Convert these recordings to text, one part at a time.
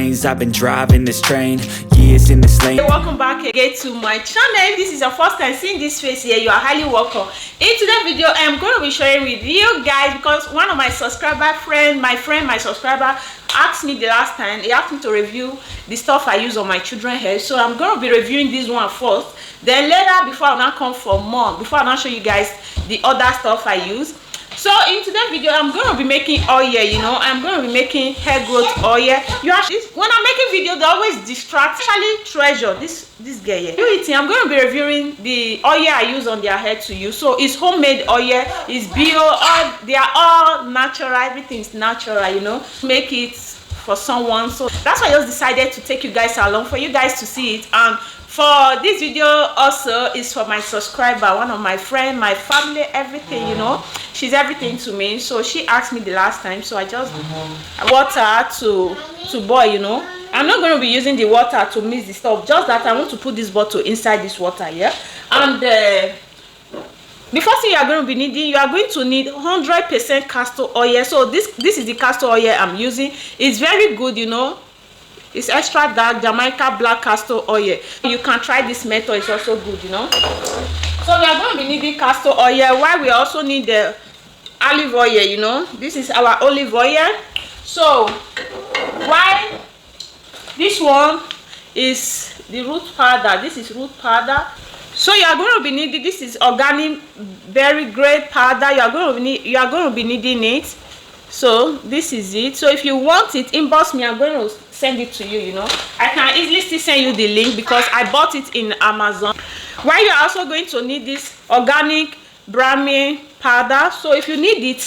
brains. I've been driving this train, years in this lane. Welcome back again to my channel. If this is your first time seeing this face here, you are highly welcome. In today's video, I am going to be sharing with you guys, because one of my my subscriber asked me the last time. He asked me to review the stuff I use on my children's hair, so I'm going to be reviewing this one first. Then later, before I now come for more, before I now show you guys the other stuff I use. So in today's video, I'm going to be making oil, I'm going to be making hair growth oil. When I'm making videos, they always distract, especially Treasure, this girl here. I'm going to be reviewing the oil I use on their hair to use. So it's homemade oil, it's bio, they are all natural, everything's natural, make it for someone. So that's why I just decided to take you guys along, for you guys to see it. And for this video also is for my subscriber, one of my friends, my family, everything, she's everything to me. So she asked me the last time, so I just water to boil, I'm not going to be using the water to mix the stuff, just that I want to put this bottle inside this water here. And the first thing you are going to need 100% castor oil. So this is the castor oil I'm using. It's very good, it's extra dark Jamaican Black Castor Oil. You can try this method, it's also good, So we are going to be needing castor oil, while we also need the olive oil, This is our olive oil. So why this one is the root powder, this is root powder. So you are going to be needing, this is organic berry grade powder. You are going to be needing it. So this is it. So if you want it, inbox me, I'm going to send it to you. I can easily still send you the link, because I bought it in Amazon. While you're also going to need this organic Brahmi powder. So if you need it,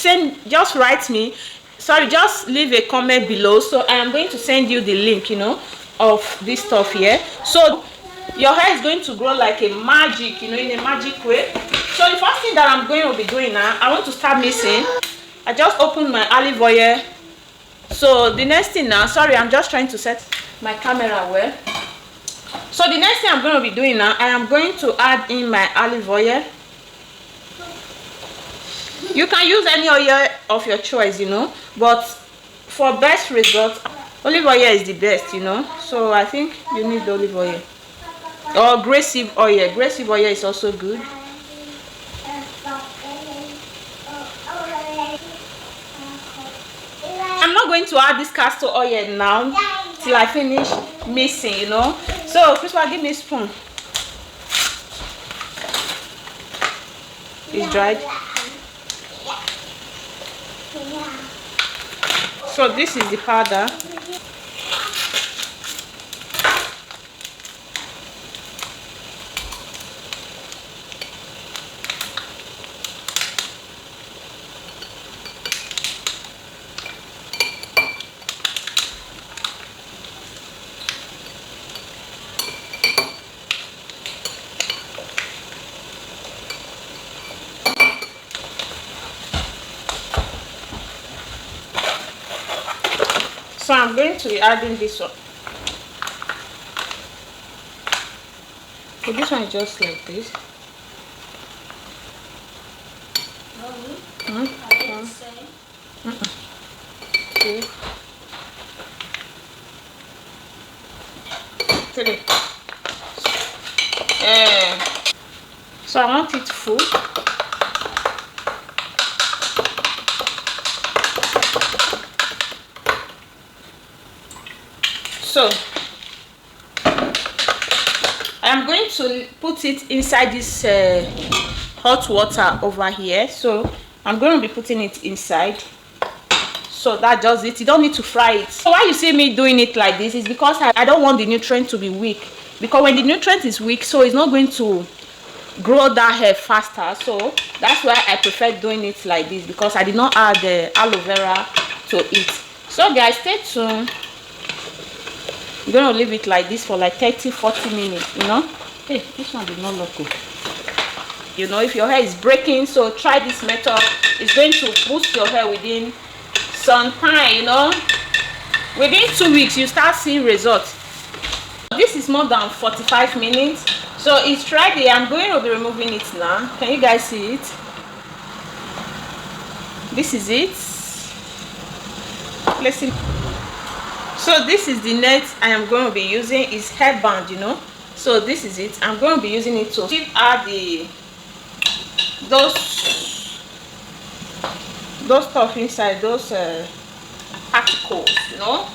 just write me, just leave a comment below, so I am going to send you the link of this stuff here. So your hair is going to grow like a magic, in a magic way. So the first thing that I'm going to be doing now, I want to start mixing. I just opened my olive oil. So the next thing now, I'm just trying to set my camera well. So the next thing I'm going to be doing now, I am going to add in my olive oil. You can use any oil of your choice, but for best results, olive oil is the best, So I think you need olive oil or grapeseed oil. Grapeseed oil is also good. I'm not going to add this castor oil now till I finish mixing, So Christopher, give me a spoon. It's dried. So this is the powder. So I'm going to be adding this one. So this one is just like this. So I want it full. So I'm going to put it inside this hot water over here. So I'm going to be putting it inside. So that does it. You don't need to fry it. So why you see me doing it like this is because I don't want the nutrient to be weak. Because when the nutrient is weak, so it's not going to grow that hair faster. So that's why I prefer doing it like this, because I did not add the aloe vera to it. So guys, stay tuned. You're going to leave it like this for like 30-40 minutes, Hey, this one did not look good. If your hair is breaking, so try this method. It's going to boost your hair within some time, Within 2 weeks, you start seeing results. This is more than 45 minutes. So it's ready. I'm going to be removing it now. Can you guys see it? This is it. Let's see. So this is the net I am going to be using. Is headband, you know. So this is it. I'm going to be using it to give out those stuff inside, those particles, you know.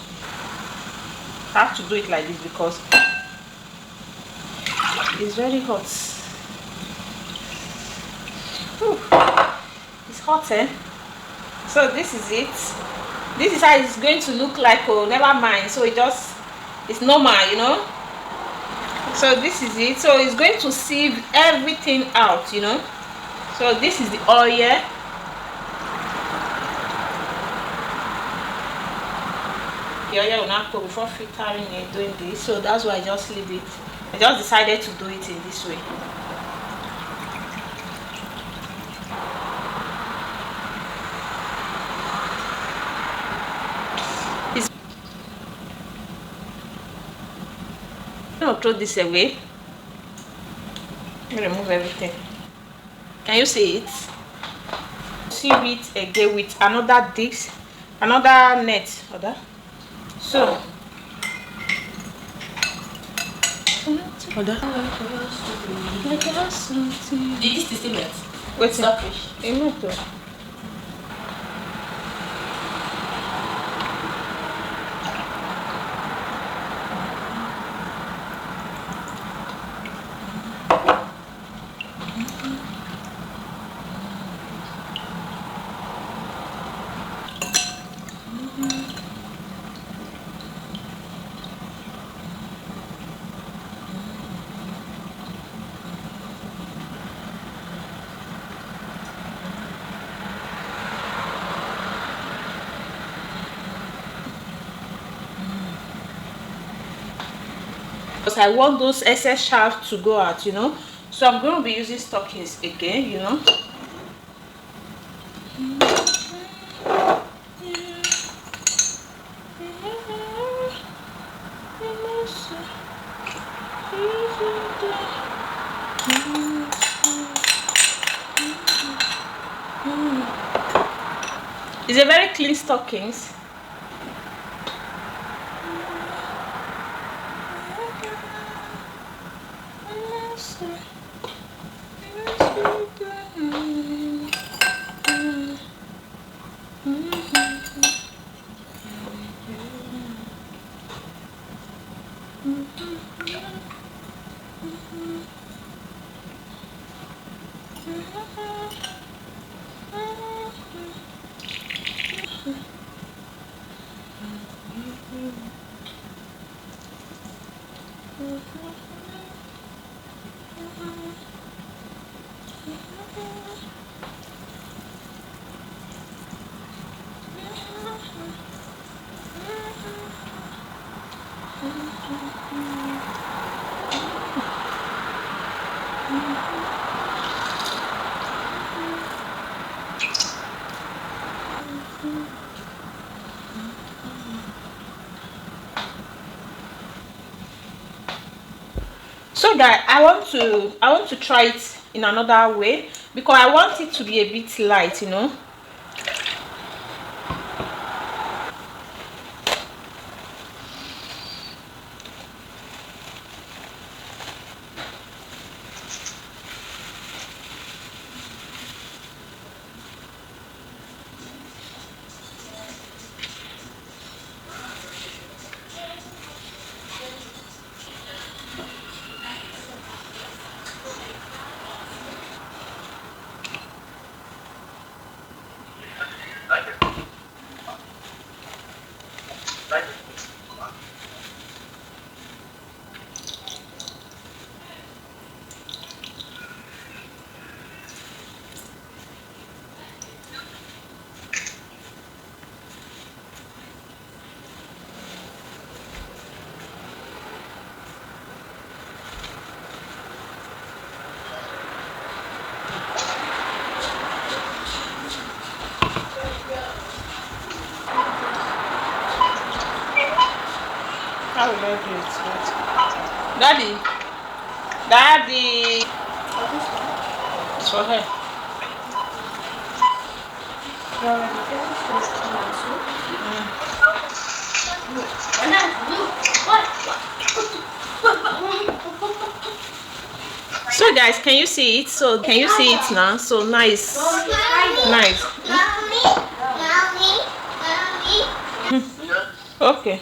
I have to do it like this because it's very hot. Whew. It's hot, eh? So this is it. This is how it's going to look like. Oh, never mind. So it's normal, you know. So this is it. So it's going to sieve everything out, you know. So this is the oil. The oil will not go before filtering it, doing this. So that's why I just leave it. I just decided to do it in this way. I'm going to throw this away. Remove everything. Can you see it? Sieve it again with another disc, another net. So This is the net. wait, Stop. because I want those excess shafts to go out, you know. So I'm going to be using stockings again, you know. It's a very clean stockings. So that I want to try it in another way because I want it to be a bit light, you know. How will I do it? Daddy, it's for her. So guys, can you see it? So can you see it now? So nice, nice. Okay.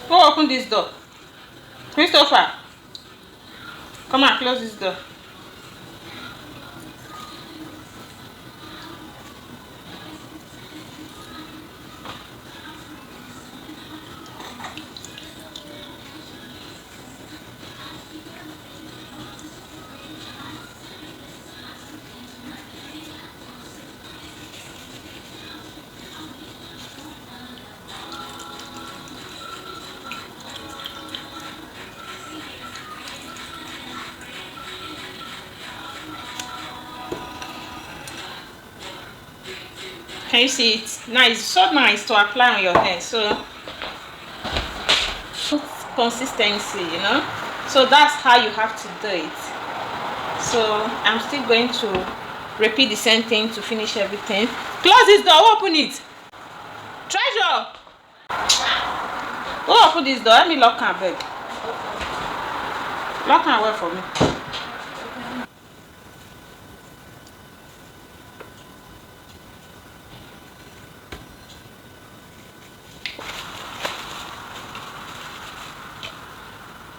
Go open this door. Christopher, come and close this door. Can you see it? Nice, so nice to apply on your hair. So consistency, you know. So that's how you have to do it. So I'm still going to repeat the same thing to finish everything. Close this door. Open it. Treasure. Go open this door. Let me lock her bed. Lock her away for me.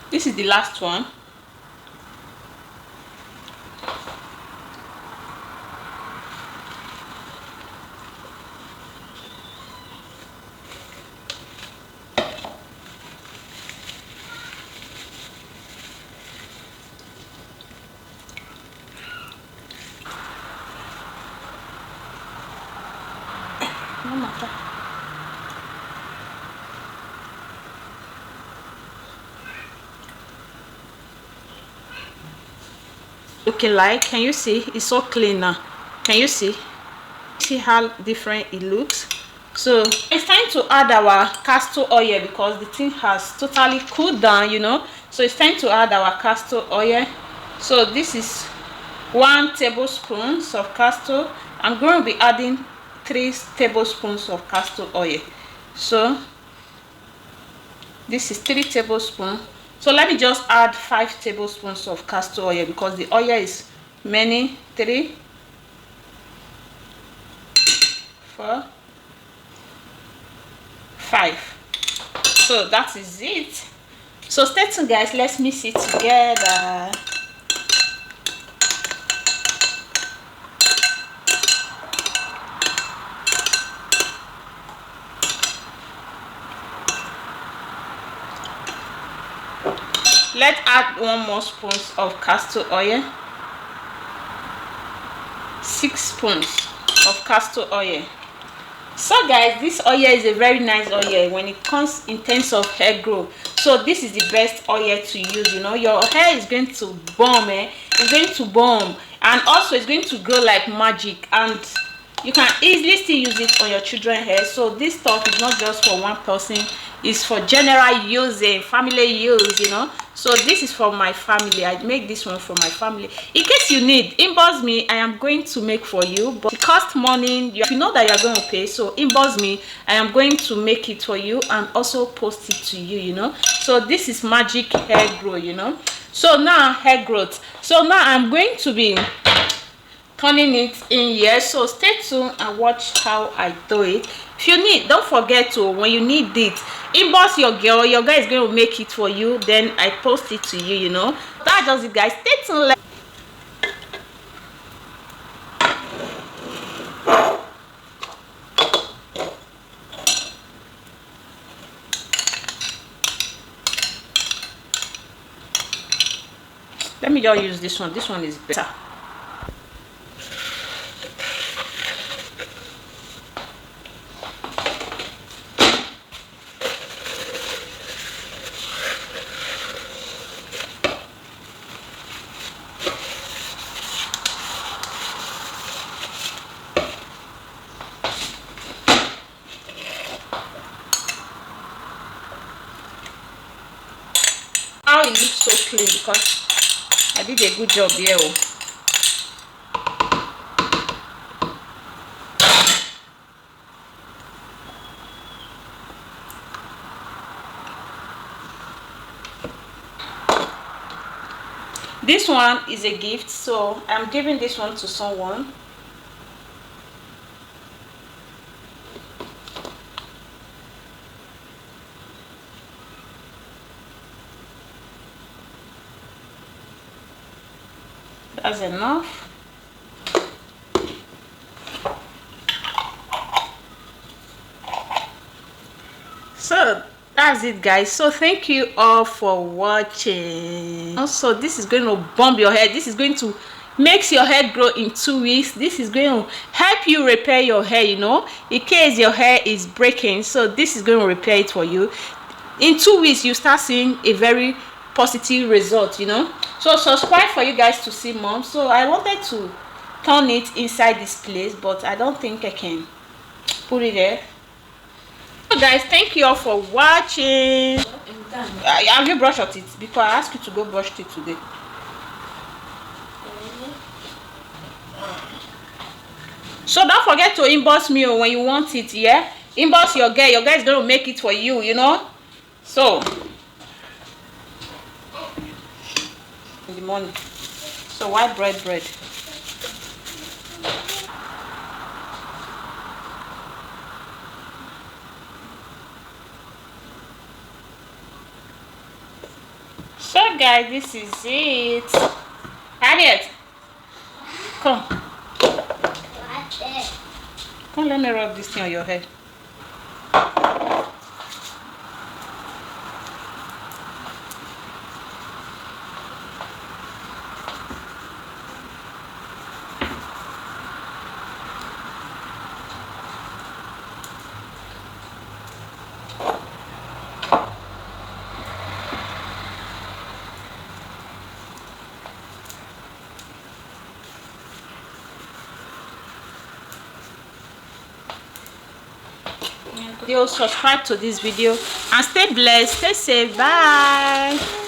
This is the last one. No matter. Looking like, can you see? It's so clean now. Can you see how different it looks? So it's time to add our castor oil because the thing has totally cooled down, you know. So it's time to add our castor oil. So this is 1 tablespoon of castor. I'm going to be adding 3 tablespoons of castor oil. So this is 3 tablespoons. So let me just add 5 tablespoons of castor oil because the oil is many. 3, 4, 5. So that is it. So stay tuned guys, let's mix it together. Let's add 1 more spoon of castor oil. 6 spoons of castor oil. So guys, this oil is a very nice oil when it comes in terms of hair growth. So this is the best oil to use, you know. Your hair is going to bomb, it's going to bomb, and also it's going to grow like magic, and you can easily still use it on your children's hair. So this stuff is not just for one person, it's for general use, family use, you know. So this is for my family. I make this one for my family. In case you need, inbox me. I am going to make for you, but it costs money. You know that you are going to pay, so inbox me. I am going to make it for you and also post it to you, you know. So this is magic hair growth, you know. So now hair growth. So now I'm going to be turning it in here. So stay tuned and watch how I do it. If you need, don't forget to, when you need it, inbox your girl. Your girl is going to make it for you, then I post it to you, you know. That's just it guys. Stay tuned. Let me just use this one. This one is better. clean because I did a good job here. Oh. This one is a gift, so I'm giving this one to someone. That's enough. So that's it, guys. So thank you all for watching. Also, this is going to bomb your hair. This is going to make your hair grow in 2 weeks. This is going to help you repair your hair, you know, in case your hair is breaking. So this is going to repair it for you. In 2 weeks you start seeing a very positive result, you know. So subscribe for you guys to see more. So I wanted to turn it inside this place, but I don't think I can put it there. So guys, thank you all for watching. Have you brushed it? Because I asked you to go brush it today. So don't forget to inbox me when you want it. Yeah, inbox your girl. Your girl is going to make it for you, you know. So in the morning. So white bread. So guys, this is it. Harriet, come. Come, let me rub this thing on your head. Subscribe to this video and stay blessed, stay safe, bye.